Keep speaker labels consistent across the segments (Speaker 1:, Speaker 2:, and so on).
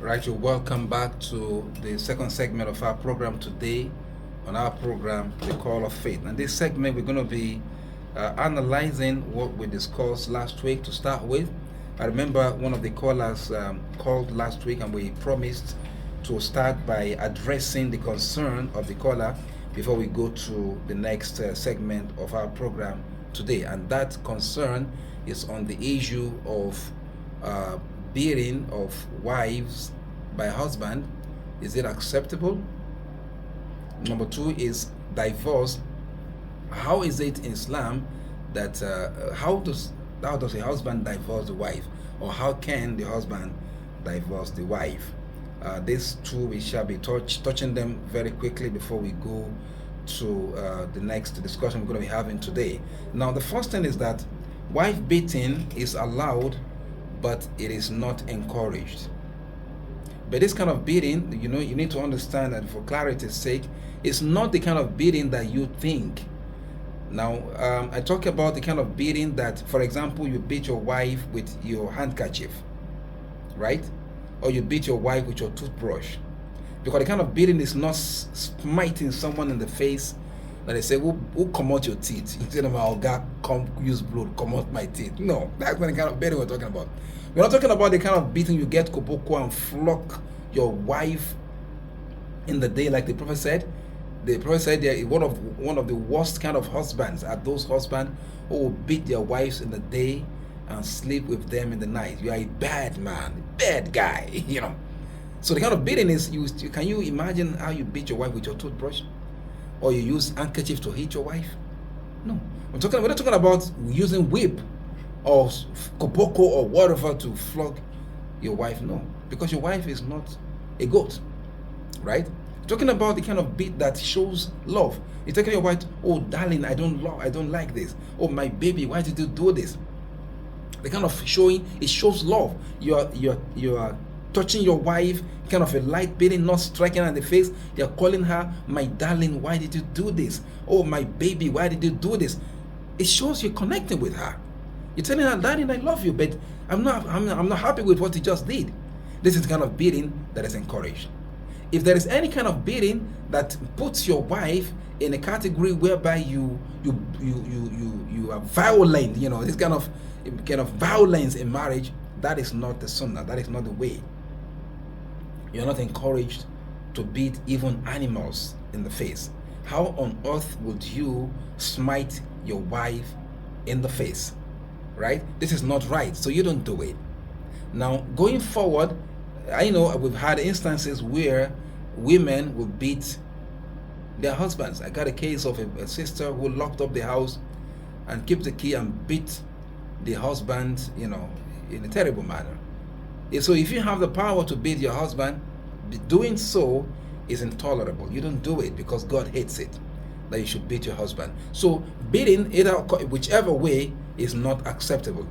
Speaker 1: Right, you're welcome back to the second segment of our program today. On our program, The Call of Faith. And this segment, we're going to be analyzing what we discussed last week to start with. I remember one of the callers called last week, and we promised to start by addressing the concern of the caller before we go to the next segment of our program today. And that concern is on the issue of beating of wives by husband. Is it acceptable? Number two is divorce. How is it in Islam that how does a husband divorce the wife, or how can the husband divorce the wife? These two we shall be touching them very quickly before we go to the next discussion we're going to be having today. Now, the first thing is that wife beating is allowed, but it is not encouraged. But this kind of beating, you need to understand that for clarity's sake, it's not the kind of beating that you think. Now, I talk about the kind of beating that, for example, you beat your wife with your handkerchief, right? Or you beat your wife with your toothbrush. Because the kind of beating is not smiting someone in the face that they say, who come out your teeth? Instead of, oh God, come use blood, come out my teeth. No, that's not the kind of beating we're talking about. We're not talking about the kind of beating you get koboko and flog your wife in the day, like the prophet said. The prophet said that one of the worst kind of husbands are those husbands who will beat their wives in the day and sleep with them in the night. You are a bad man, bad guy, So the kind of beating is can you imagine how you beat your wife with your toothbrush? Or you use handkerchief to hit your wife? No. We're not talking about using whip or koboko or whatever to flog your wife. No. Because your wife is not a goat. Right? Talking about the kind of beat that shows love. You're taking your wife, oh darling, I don't like this. Oh my baby, why did you do this? The kind of showing, it shows love. You are touching your wife, kind of a light beating, not striking her in the face. You're calling her, my darling, why did you do this? Oh my baby, why did you do this? It shows you're connecting with her. You're telling her, darling, I love you, but I'm not happy with what you just did. This is the kind of beating that is encouraged. If there is any kind of beating that puts your wife in a category whereby you are violent, this kind of violence in marriage, that is not the sunnah. That is not the way. You're not encouraged to beat even animals in the face. How on earth would you smite your wife in the face? Right? This is not right. So you don't do it. Now, going forward, I know we've had instances where women will beat their husbands. I got a case of a sister who locked up the house and kept the key and beat the husband, in a terrible manner. So if you have the power to beat your husband, doing so is intolerable. You don't do it because God hates it, that you should beat your husband. So beating, whichever way, is not acceptable.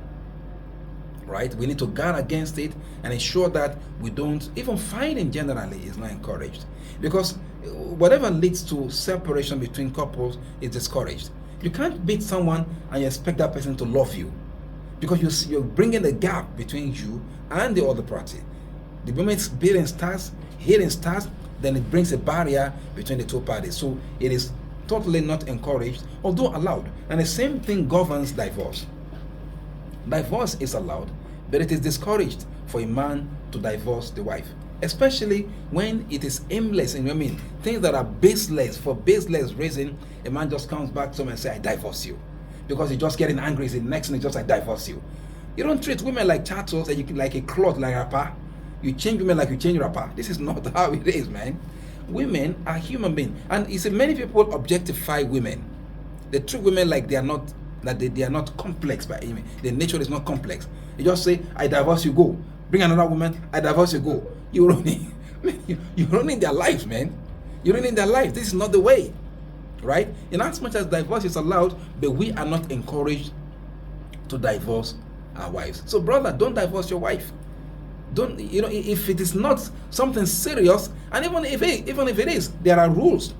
Speaker 1: Right? We need to guard against it and ensure that we don't, even fighting generally is not encouraged. Because whatever leads to separation between couples is discouraged. You can't beat someone and you expect that person to love you, because you're bringing a gap between you and the other party. The moment beating starts, hitting starts, then it brings a barrier between the two parties. So it is totally not encouraged, although allowed. And the same thing governs divorce. Divorce is allowed, but it is discouraged for a man to divorce the wife, especially when it is aimless. And things that are baseless. For baseless reason, a man just comes back to him and says, I divorce you. Because he's just getting angry. The next thing is just, I divorce you. You don't treat women like chattels and like a cloth, like a wrapper. You change women like you change wrapper. This is not how it is, man. Women are human beings. And you see, many people objectify women. They treat women like they are not complex by any means. Their nature is not complex. You just say, I divorce you, go. Bring another woman, I divorce you, go. You're ruining their lives, man. You're ruining their life. This is not the way. Right? In as much as divorce is allowed, but we are not encouraged to divorce our wives. So brother, don't divorce your wife. Don't, if it is not something serious, and even if it is, there are rules.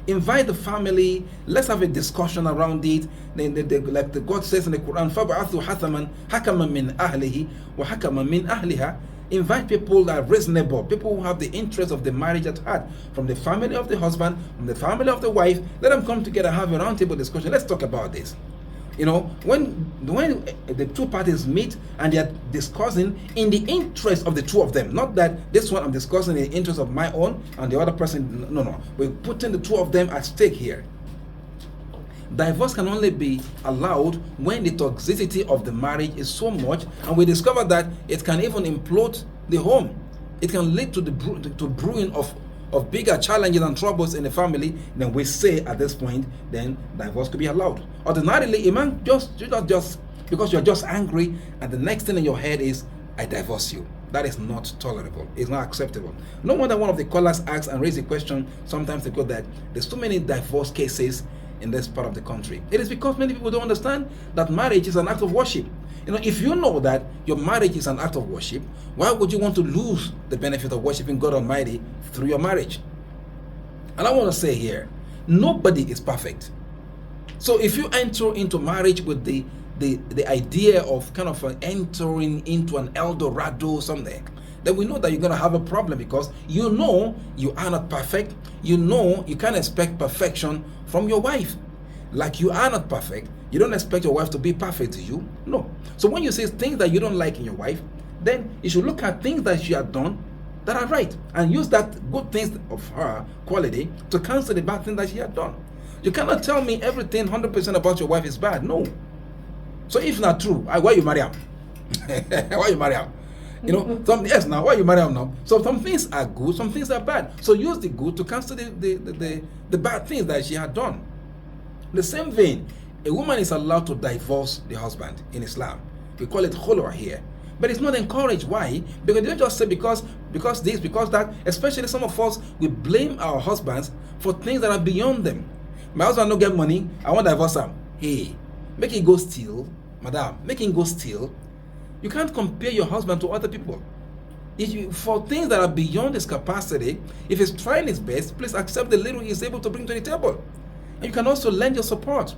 Speaker 1: Invite the family. Let's have a discussion around it. Like the God says in the Quran, فَبْعَثُوا حَكَمًا مِنْ أَهْلِهِ وَحَكَمًا مِنْ أَهْلِهَا. invite people that are reasonable, people who have the interest of the marriage at heart, from the family of the husband, from the family of the wife. Let them come together, have a roundtable discussion. Let's talk about this. When the two parties meet and they are discussing in the interest of the two of them, not that this one I'm discussing in the interest of my own and the other person. No. We're putting the two of them at stake here. Divorce can only be allowed when the toxicity of the marriage is so much, and we discover that it can even implode the home. It can lead to the brewing of bigger challenges and troubles in the family. Then we say at this point, then divorce could be allowed. Ordinarily, a man just because you're just angry, and the next thing in your head is, I divorce you. That is not tolerable. It's not acceptable. No wonder one of the callers asks and raised a question sometimes ago that there's too many divorce cases in this part of the country. It is because many people don't understand that marriage is an act of worship. If you know that your marriage is an act of worship, why would you want to lose the benefit of worshiping God Almighty through your marriage? And I want to say here, nobody is perfect. So if you enter into marriage with the idea of kind of entering into an El Dorado someday, then we know that you're going to have a problem, because you know you are not perfect. You know you can't expect perfection from your wife. Like you are not perfect, you don't expect your wife to be perfect to you. No. So when you say things that you don't like in your wife, then you should look at things that she has done that are right and use that good things of her quality to cancel the bad things that she has done. You cannot tell me everything 100% about your wife is bad. No. So if not true, why you marry her? Why you marry her? Why you marry her now? So some things are good, some things are bad. So use the good to cancel the bad things that she had done. The same vein, a woman is allowed to divorce the husband in Islam. We call it khulwa here. But it's not encouraged. Why? Because they don't just say because this, because that. Especially some of us, we blame our husbands for things that are beyond them. My husband don't get money, I want to divorce him. Hey, make him go steal, madam, make him go steal. You can't compare your husband to other people. For things that are beyond his capacity, if he's trying his best, please accept the little he's able to bring to the table. And you can also lend your support.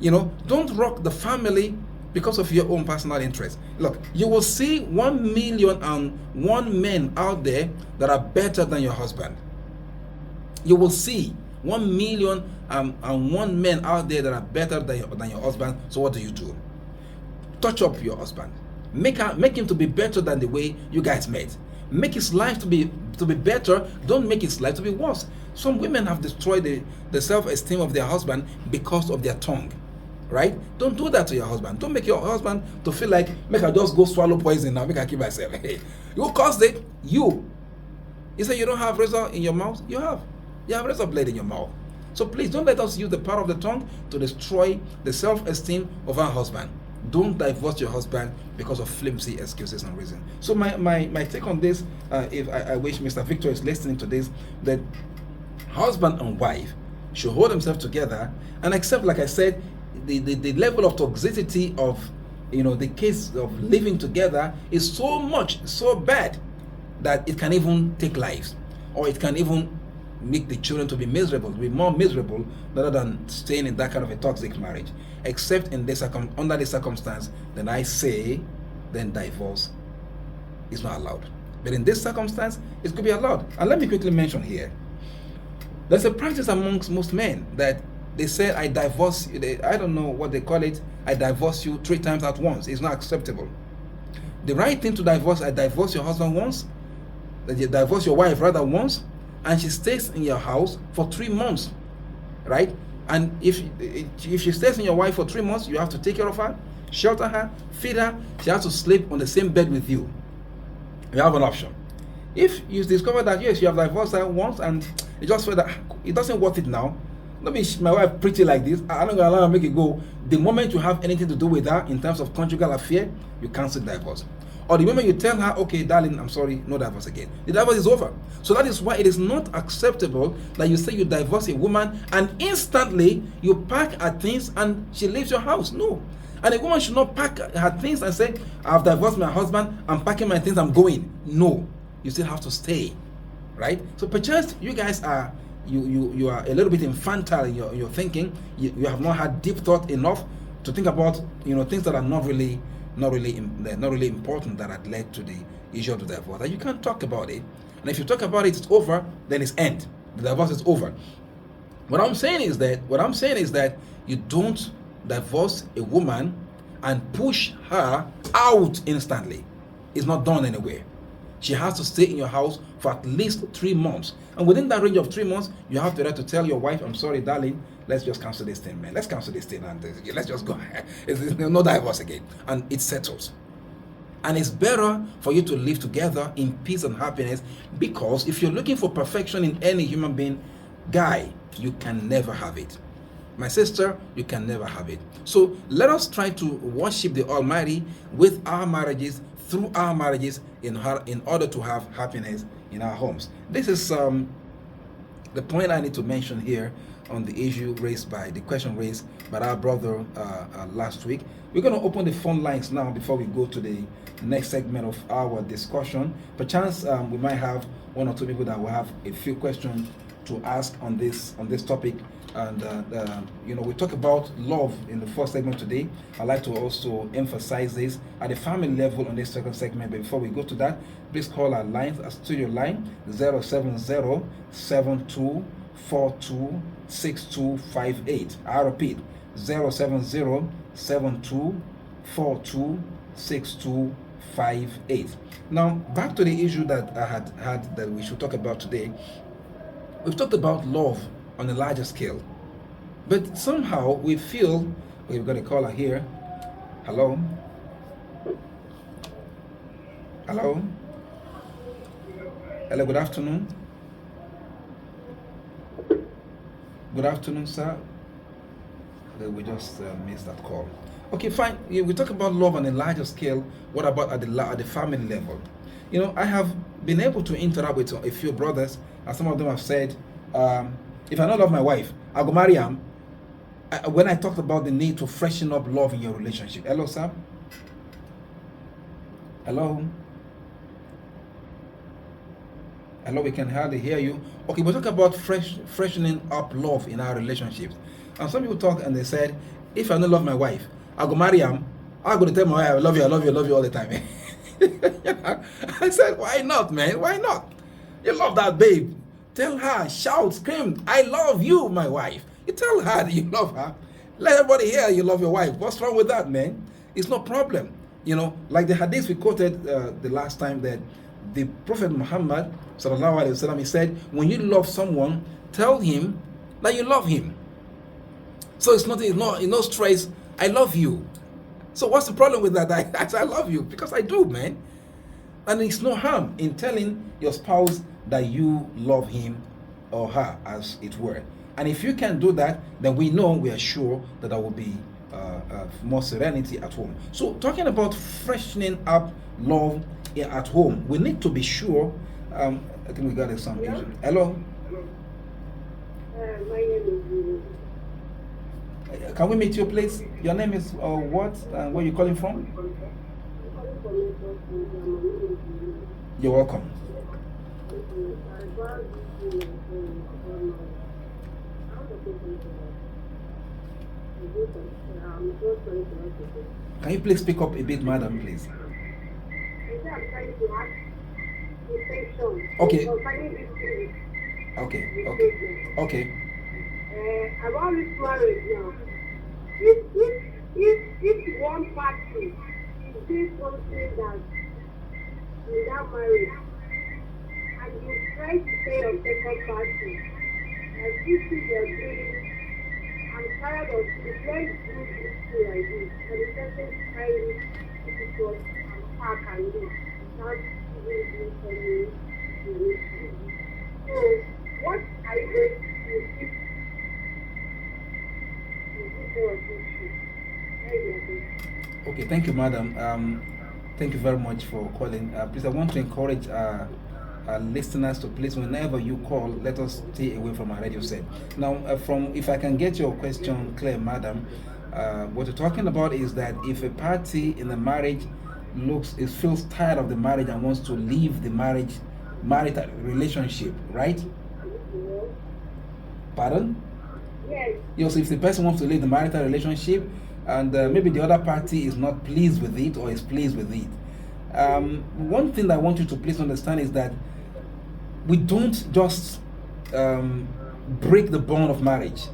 Speaker 1: Don't rock the family because of your own personal interest. Look, you will see 1,000,001 men out there that are better than your husband. You will see 1,000,001 men out there that are better than your husband. So what do? Touch up your husband. Make him to be better than the way you guys met. Make his life to be better. Don't make his life to be worse. Some women have destroyed the self-esteem of their husband because of their tongue. Right? Don't do that to your husband. Don't make your husband to feel like, make I just go swallow poison now, make I keep myself. Hey, you caused it. You say you don't have razor in your mouth? You have razor blade in your mouth. So please don't let us use the power of the tongue to destroy the self-esteem of our husband. Don't divorce your husband because of flimsy excuses and reasons. So my take on this, if I wish Mr. Victor is listening to this, that husband and wife should hold themselves together and accept, like I said, the level of toxicity of the case of living together is so much, so bad, that it can even take lives, or it can even make the children to be miserable, to be more miserable, rather than staying in that kind of a toxic marriage. Except in this under this circumstance, then I say, then divorce is not allowed. But in this circumstance, it could be allowed. And let me quickly mention here, there's a practice amongst most men that they say, I divorce you. I don't know what they call it. I divorce you 3 times at once. It's not acceptable. The right thing to divorce, I divorce your husband once, that you divorce your wife rather once, and she stays in your house for 3 months, right? And if she stays in your wife for 3 months, you have to take care of her, shelter her, feed her. She has to sleep on the same bed with you. You have an option. If you discover that yes, you have divorced her once and you just feel that it doesn't worth it now, let me my wife pretty like this, I'm not gonna allow her to make it go. The moment you have anything to do with her in terms of conjugal affair, you cancel divorce. Or the moment you tell her, okay, darling, I'm sorry, no divorce again. The divorce is over. So that is why it is not acceptable that you say you divorce a woman and instantly you pack her things and she leaves your house. No. And a woman should not pack her things and say, I've divorced my husband, I'm packing my things, I'm going. No. You still have to stay. Right? So perchance you guys are you are a little bit infantile in your thinking. You have not had deep thought enough to think about things that are not really important, that had led to the issue of the divorce. And you can't talk about it. And if you talk about it, it's over, then it's end. The divorce is over. What I'm saying is that you don't divorce a woman and push her out instantly. It's not done anywhere. She has to stay in your house for at least 3 months. And within that range of 3 months, you have the right to tell your wife, I'm sorry, darling, let's just cancel this thing, man. Let's cancel this thing and let's just go. It's no divorce again. And it settles. And it's better for you to live together in peace and happiness, because if you're looking for perfection in any human being, guy, you can never have it. My sister, you can never have it. So let us try to worship the Almighty with our marriages, through our marriages, in order to have happiness in our homes. This is the point I need to mention here on the issue raised by the question raised by our brother last week. We're going to open the phone lines now before we go to the next segment of our discussion. Perchance we might have one or two people that will have a few questions to ask on this topic. And we talk about love in the first segment today. I'd like to also emphasize this at the family level on this second segment. But before we go to that, please call our lines, our studio line 070-7242-6258. I repeat, 070-7242-6258. Now back to the issue that I had that we should talk about today. We've talked about love on a larger scale, but somehow we feel we've got a caller here. Hello. Hello, good afternoon. Good afternoon, sir. We just missed that call. Okay, fine. We talk about love on a larger scale. What about at the family level? I have been able to interact with a few brothers, and some of them have said, if I don't love my wife, I'll go marry him. When I talked about the need to freshen up love in your relationship. Hello, sir. Hello. Hello, we can hardly hear you. Okay, we'll talk about freshening up love in our relationships. And some people talk and they said, if I don't love my wife, I'll go marry him. I'm going to tell my wife, I love you all the time. I said, why not, man? Why not? You love that babe. Tell her, shout, scream, I love you, my wife. You tell her that you love her. Let everybody hear you love your wife. What's wrong with that, man? It's no problem. Like the hadith we quoted the last time, that the Prophet Muhammad sallallahu alaihi wasallam, he said, when you love someone, tell him that you love him. So it's no stress. I love you. So what's the problem with that? I love you because I do, man. And it's no harm in telling your spouse that you love him or her, as it were. And if you can do that, then we are sure that there will be more serenity at home. So talking about freshening up love at home, we need to be sure. I think we got some. Hello.
Speaker 2: My name is.
Speaker 1: Can we meet you, please? Your name is what? And where are you calling from? You're welcome. Can you please speak up a bit, madam, please? Okay. Okay.
Speaker 2: About this marriage now, if one party says something that in that marriage, and you try to say your second party, and this is your doing, I'm tired of this, let's do this thing like this, and the person trying to because I'm back and this, not even doing for me. So, what I did is this.
Speaker 1: Okay, thank you, madam. Thank you very much for calling. Please, I want to encourage our listeners to please, whenever you call, let us stay away from our radio set. Now, if I can get your question clear, madam, what you're talking about is that if a party in the marriage feels tired of the marriage and wants to leave the marital relationship, right? Pardon? Yes. So if the person wants to leave the marital relationship and maybe the other party is not pleased with it or is pleased with it, One thing that I want you to please understand is that we don't just break the bond of marriage.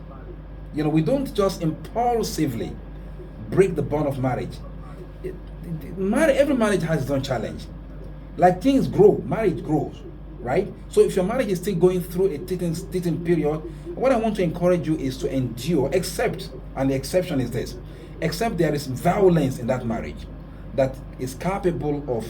Speaker 1: We don't just impulsively break the bond of marriage. Every marriage has its own challenge. Like things grow, marriage grows, right? So if your marriage is still going through a teething period, what I want to encourage you is to endure, except, and the exception is this, except there is violence in that marriage that is capable of,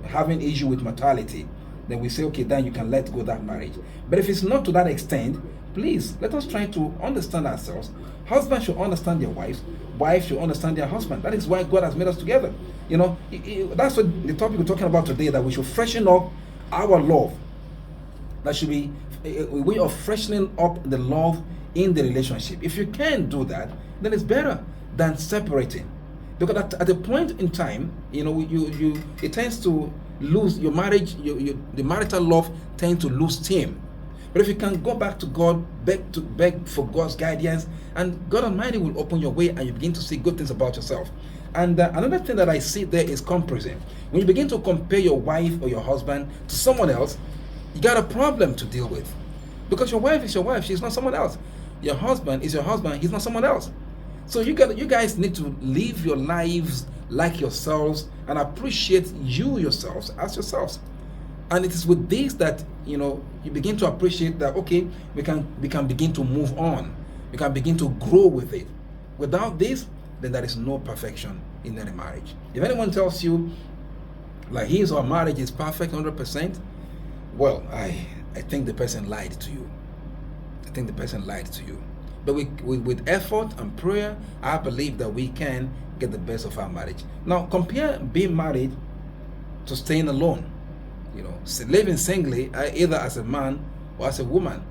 Speaker 1: having issue with mortality, then we say, okay, then you can let go that marriage. But if it's not to that extent, please let us try to understand ourselves. Husband should understand their wives. Wives should understand their husband. That is why God has made us together. That's what the topic we're talking about today, that we should freshen up our love. That should be a way of freshening up the love in the relationship. If you can't do that, then it's better than separating. Because at a point in time, it tends to lose your marriage, the marital love tends to lose steam. But if you can go back to God, beg for God's guidance, and God Almighty will open your way, and you begin to see good things about yourself. And another thing that I see there is comparison. When you begin to compare your wife or your husband to someone else, you got a problem to deal with. Because your wife is your wife, she's not someone else. Your husband is your husband, he's not someone else. So you guys need to live your lives like yourselves and appreciate you yourselves as yourselves. And it is with this that you begin to appreciate that, okay, we can begin to move on. We can begin to grow with it. Without this, then there is no perfection in any marriage. If anyone tells you like his or her marriage is perfect 100%, well, I think the person lied to you. I think the person lied to you. But with effort and prayer, I believe that we can get the best of our marriage. Now, compare being married to staying alone. Living singly, either as a man or as a woman.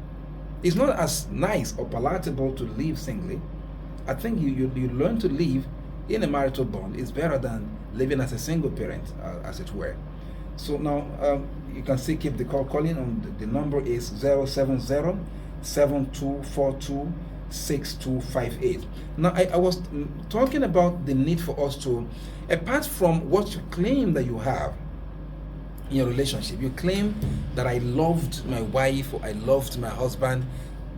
Speaker 1: It's not as nice or palatable to live singly. I think you learn to live in a marital bond is better than living as a single parent, as it were. So now you can still keep the call calling on. The number is 070-7242-6258. Now I was talking about the need for us to, apart from what you claim that you have in your relationship, you claim that I loved my wife or I loved my husband,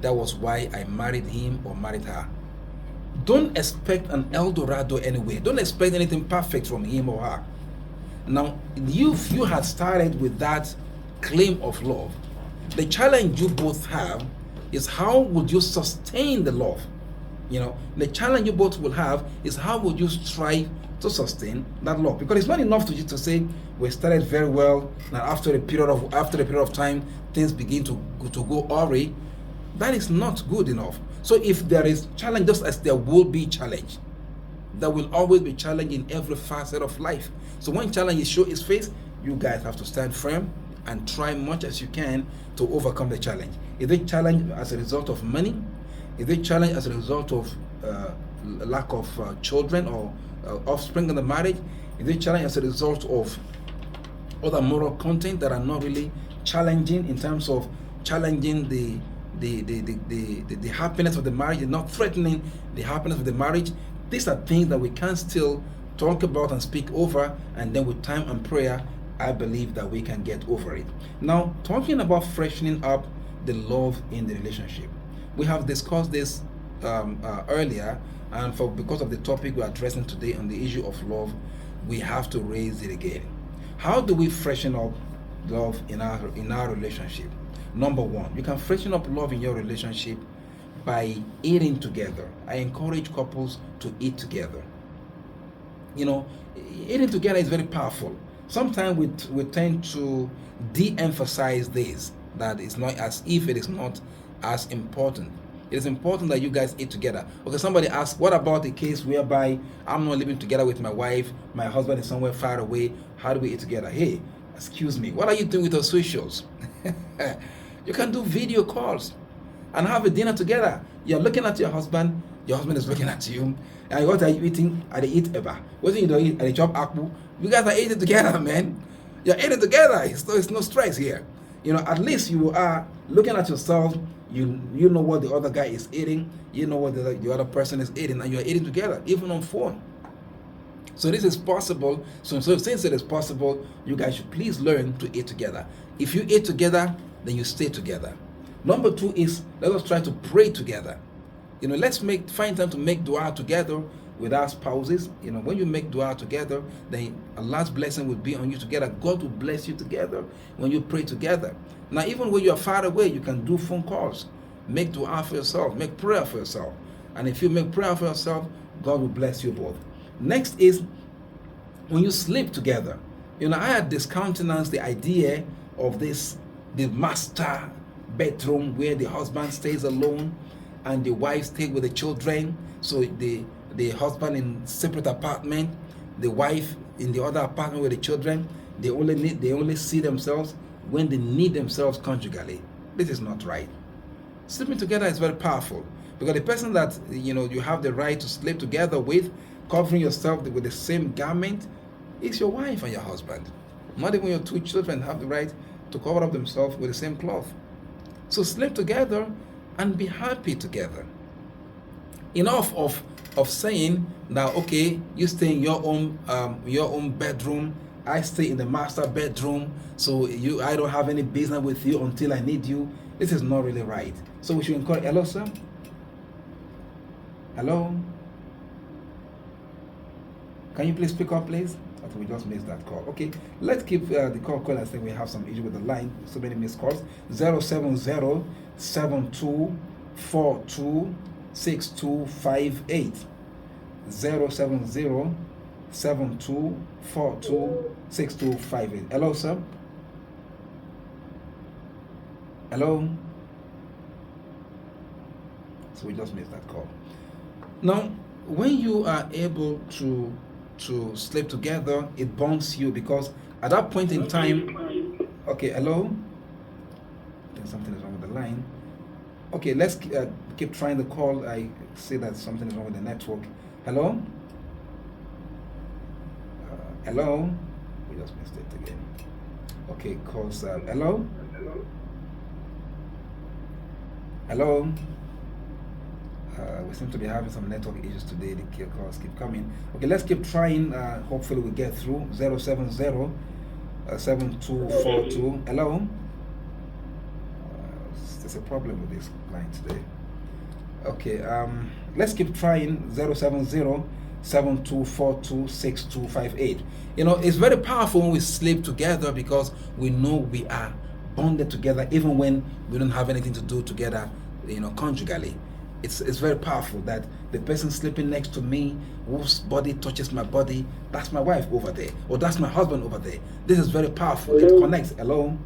Speaker 1: that was why I married him or married her. Don't expect an El Dorado anyway. Don't expect anything perfect from him or her. Now, if you had started with that claim of love, the challenge you both have is how would you sustain the love? The challenge you both will have is how would you strive to sustain that love? Because it's not enough to you to say we started very well, and after a period of time things begin to go awry. That is not good enough. So if there is challenge, just as there will be challenge, there will always be challenge in every facet of life. So when challenge shows its face, you guys have to stand firm and try much as you can to overcome the challenge. Is it challenge as a result of money? Is it challenge as a result of lack of children or offspring in the marriage? Is it challenge as a result of other moral content that are not really challenging in terms of challenging the happiness of the marriage, not threatening the happiness of the marriage? These are things that we can still talk about and speak over, and then with time and prayer, I believe that we can get over it. Now, talking about freshening up the love in the relationship, we have discussed this earlier, and because of the topic we're addressing today on the issue of love, we have to raise it again. How do we freshen up love in our relationship? Number one, you can freshen up love in your relationship by eating together. I encourage couples to eat together. Eating together is very powerful. Sometimes we tend to de-emphasize this, that it's not as if it is not as important. It is important that you guys eat together. Okay, somebody asked, what about the case whereby I'm not living together with my wife, my husband is somewhere far away, how do we eat together? Hey, excuse me, what are you doing with your socials? You can do video calls and have a dinner together. You're looking at your husband is looking at you, and what are you eating? They eat ever. What do you eat? They chop akpu. You guys are eating together, man. You're eating together. It's no stress here. At least you are looking at yourself. You know what the other guy is eating. You know what the other person is eating, and you're eating together, even on phone. So this is possible. So since it is possible, you guys should please learn to eat together. If you eat together, then you stay together. Number 2 is, let us try to pray together. Let's find time to make dua together with our spouses. When you make dua together, then Allah's blessing will be on you together. God will bless you together when you pray together. Now, even when you are far away, you can do phone calls. Make dua for yourself. Make prayer for yourself. And if you make prayer for yourself, God will bless you both. Next is when you sleep together. I had discountenanced the idea of the master bedroom where the husband stays alone and the wife stays with the children. So the husband in separate apartment, the wife in the other apartment with the children. They only see themselves when they need themselves conjugally. This is not right. Sleeping together is very powerful, because the person that you have the right to sleep together with, covering yourself with the same garment, is your wife and your husband. Not even your 2 children have the right to cover up themselves with the same cloth. So sleep together and be happy together. Enough of saying that, okay, you stay in your own bedroom, I stay in the master bedroom, so I don't have any business with you until I need you. This is not really right. So we should encourage. Hello, sir. Hello. Can you please pick up, please? I think we just missed that call. Okay, let's keep the call going. I think we have some issue with the line. So many missed calls. 070-7242-6258. 070-7242-6258. Hello, sir. Hello. So we just missed that call. Now, when you are able to sleep together, it bonds you, because at that point in time, okay, hello? I think something is wrong with the line. Okay, let's keep trying the call. I see that something is wrong with the network. Hello? Hello? We just missed it again. Okay, calls, hello? Hello? We seem to be having some network issues today. The calls keep coming. Okay, let's keep trying. Hopefully we get through. 070-7242. Hello? There's a problem with this line today. Okay, let's keep trying. 070-7242-6258. It's very powerful when we sleep together, because we know we are bonded together even when we don't have anything to do together, conjugally. It's very powerful that the person sleeping next to me, whose body touches my body, that's my wife over there, or that's my husband over there. This is very powerful. Hello. It connects. Hello.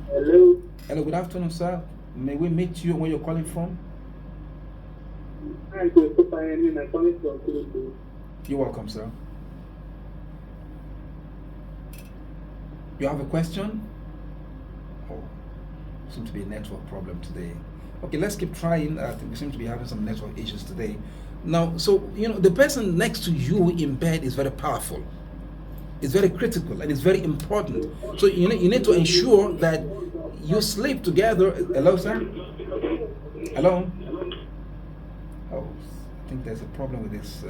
Speaker 2: Hello.
Speaker 1: Hello. Good afternoon, sir. May we meet you where you're calling from?
Speaker 2: I'm calling from Philippines.
Speaker 1: You're welcome, sir. You have a question? Oh, seems to be a network problem today. Okay, let's keep trying. I think we seem to be having some network issues today. Now, so, the person next to you in bed is very powerful. It's very critical and it's very important. So, you need to ensure that you sleep together. Hello, sir? Hello? Oh, I think there's a problem with this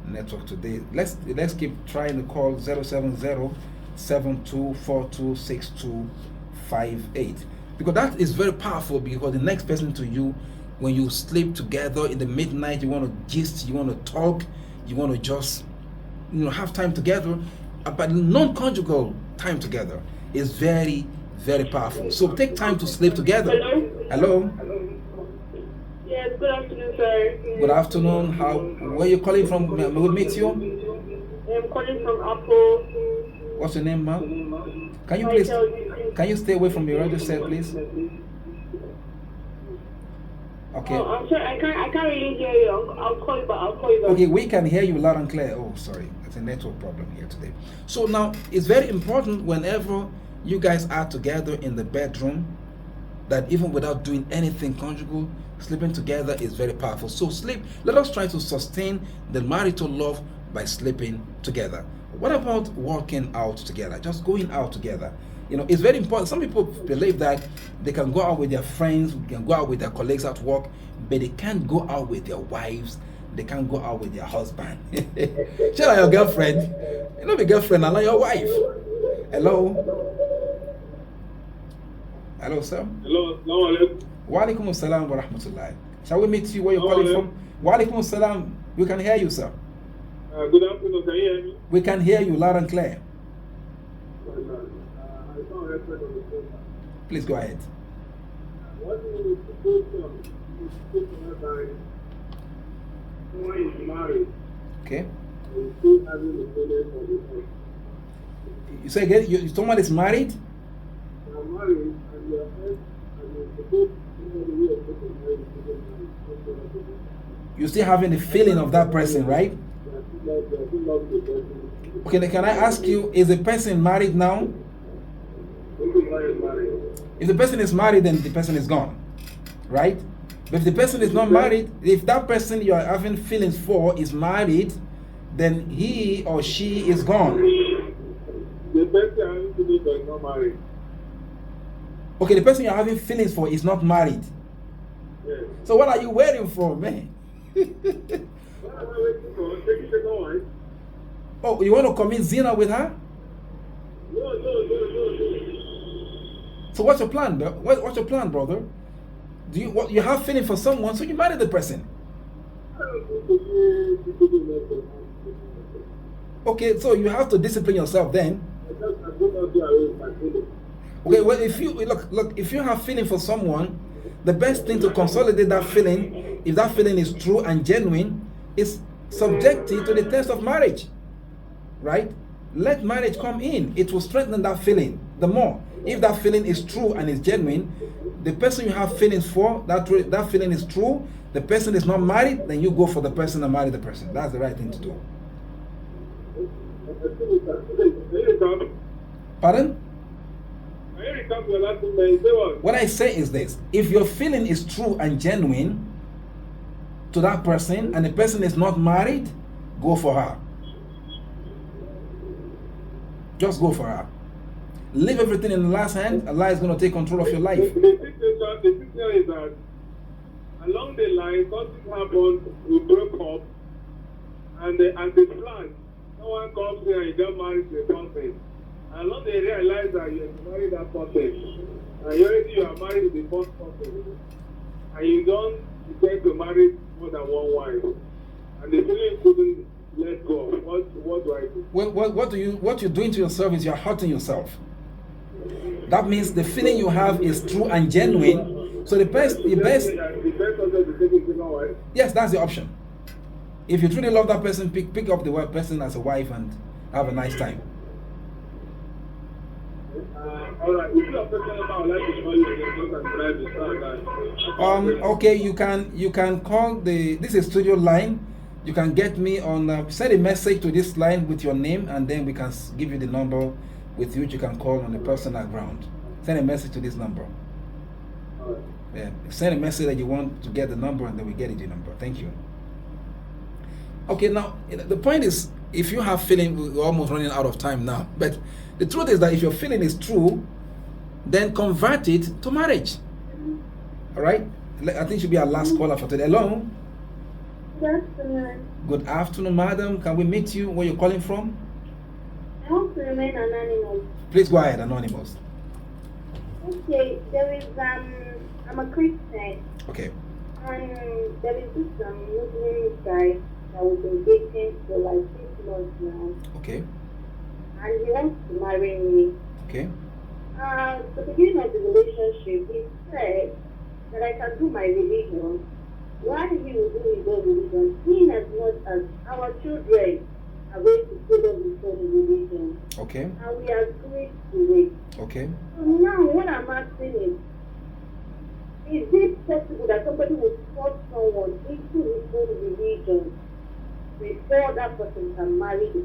Speaker 1: network today. Let's keep trying to call 070-7242-6258. Because that is very powerful, because the next person to you, when you sleep together in the midnight, you want to gist, you want to talk, you want to just have time together, but non-conjugal time together is very, very powerful. So take time to sleep together. Hello?
Speaker 2: Yes, good afternoon, sir.
Speaker 1: Good afternoon. Where are you calling from? May we meet you?
Speaker 2: I'm calling from Apple.
Speaker 1: What's your name, ma'am? Can you stay away from your radio set, please? Okay.
Speaker 2: Oh, I'm sorry, I can't really hear you. I'll call you back.
Speaker 1: Okay, we can hear you loud and clear. Oh, sorry, it's a network problem here today. So now, it's very important whenever you guys are together in the bedroom, that even without doing anything conjugal, sleeping together is very powerful. So let us try to sustain the marital love by sleeping together. What about walking out together? Just going out together. It's very important. Some people believe that they can go out with their friends, can go out with their colleagues at work, but they can't go out with their wives, they can't go out with their husband. Share like your girlfriend. You know, the girlfriend, allow your wife. Hello? Hello, sir?
Speaker 3: Hello, assalamu alaikum.
Speaker 1: Wa alaikum assalam wa rahmatullah. Shall we meet you where you're calling from? Wa alaikum assalam. We can hear you, sir.
Speaker 3: Good afternoon, can you hear me?
Speaker 1: We can hear you loud and clear.
Speaker 3: I saw a record on the phone.
Speaker 1: Please go ahead.
Speaker 3: What is the situation if someone is married
Speaker 1: Okay.
Speaker 3: and still having the feeling for the ex?
Speaker 1: You say again, someone is married?
Speaker 3: You are married and your ex and you're supposed to know the way of getting married to get married.
Speaker 1: You're still having the feeling of that person, right?
Speaker 3: You are still loving the person.
Speaker 1: Okay, can I ask you, is the person married now?
Speaker 3: If the guy is married,
Speaker 1: If the person is married, then the person is gone, right? But if the person is not married, if that person you are having feelings for is married, then he or she is gone.
Speaker 3: the person having to do is not married.
Speaker 1: Okay, the person you're having feelings for is not married.
Speaker 3: Yes.
Speaker 1: So what are you waiting for, man?
Speaker 3: What am I waiting for? Taking second wife?
Speaker 1: Oh, you want to commit zina with her?
Speaker 3: No.
Speaker 1: So what's your plan, bro? What's your plan, brother? Do you have feeling for someone, so you marry the person? Okay, so you have to discipline yourself then. Okay, well, if you look, if you have feeling for someone, the best thing to consolidate that feeling, if that feeling is true and genuine, is subject it to the test of marriage, right? Let marriage come in. It will strengthen that feeling the more. If that feeling is true and is genuine, the person you have feelings for, that feeling is true, the person is not married, then you go for the person and marry the person. That's the right thing to do. Pardon? What I say is this: if your feeling is true and genuine to that person and the person is not married, go for her. Just go for her. Leave everything in Allah's hand. Allah is going to take control of your life.
Speaker 3: The situation is that along the line, something happened, we broke up, and the plan, someone comes here and you get married to a person. And along they realize that you have married that person. And you are married to the first person. And you don't intend to marry more than one wife. And the feeling couldn't let go. What do I do?
Speaker 1: Well, what you're doing to yourself is you're hurting yourself. That means the feeling you have is true and genuine. So the best. Yes, that's the option. If you truly love that person, pick up the person as a wife and have a nice time.
Speaker 3: All right. If you are person number, I would like to call you again and drive the
Speaker 1: Okay, you can call this is studio line. You can get me on send a message to this line with your name, and then we can give you the number with which you can call on the personal ground. Send a message to this number.
Speaker 3: All right.
Speaker 1: Yeah, send a message that you want to get the number, and then we get it the number. Thank you. Okay, now the point is, if you have feeling, we're almost running out of time now, but the truth is that if your feeling is true, then convert it to marriage. All right? I think should be our last caller for today. Hello?
Speaker 2: Good afternoon.
Speaker 1: Good afternoon, madam. Can we meet you? Where you're calling from?
Speaker 2: I want to remain anonymous.
Speaker 1: Please go ahead, anonymous.
Speaker 2: Okay, there is I'm a Christian,
Speaker 1: Okay.
Speaker 2: and there is this Muslim guy that we've been dating for like 6 months now,
Speaker 1: Okay.
Speaker 2: and he wants to marry me.
Speaker 1: Okay.
Speaker 2: At the beginning of the relationship, he said that I can do my religion while he will do his own religion, in as much as our children are going to follow his own religion.
Speaker 1: Okay.
Speaker 2: And we agreed to it.
Speaker 1: Okay.
Speaker 2: So now what I'm asking is it possible that somebody will force someone into his own religion before that person can marry the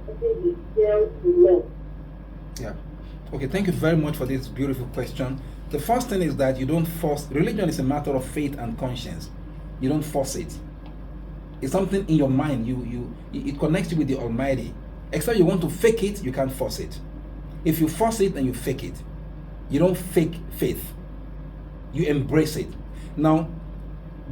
Speaker 2: person he tells to love?
Speaker 1: Yeah. Okay, thank you very much for this beautiful question. The first thing is that you don't force. Religion is a matter of faith and conscience. You don't force it. It's something in your mind. It connects you with the Almighty. Except you want to fake it, you can't force it. If you force it, then you fake it. You don't fake faith. You embrace it. Now,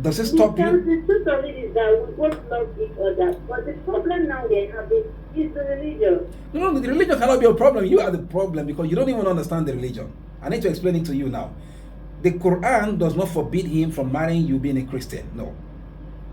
Speaker 1: Does it stop
Speaker 2: Because
Speaker 1: you?
Speaker 2: the truth of it is that we both love each other. But the problem now we're having is the religion.
Speaker 1: No, the religion cannot be a problem. You are the problem because you don't even understand the religion. I need to explain it to you now. The Quran does not forbid him from marrying you being a Christian. No.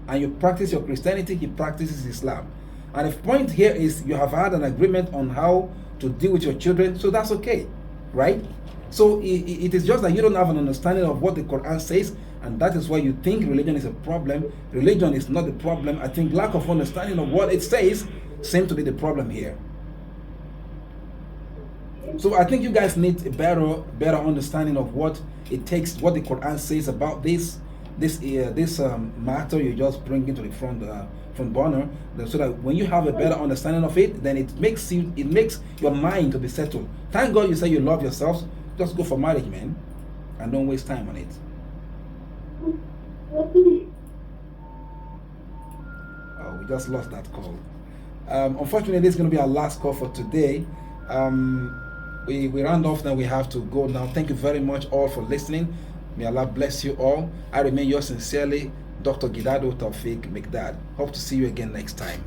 Speaker 1: And you practice your Christianity, he practices Islam. And the point here is you have had an agreement on how to deal with your children, so that's okay, right? So it is just that you don't have an understanding of what the Quran says, and that is why you think religion is a problem. Religion is not the problem. I think lack of understanding of what it says seems to be the problem here. So I think you guys need a better understanding of what it takes, what the Quran says about this matter you just bring into the front burner, so that when you have a better understanding of it, then it makes your mind to be settled. Thank God you say you love yourselves. Just go for marriage, man, and don't waste time on it. Oh, we just lost that call. Unfortunately, this is going to be our last call for today. We round off now. We have to go now. Thank you very much all for listening. May Allah bless you all. I remain yours sincerely, Dr. Gidado Taufik Mikdad. Hope to see you again next time.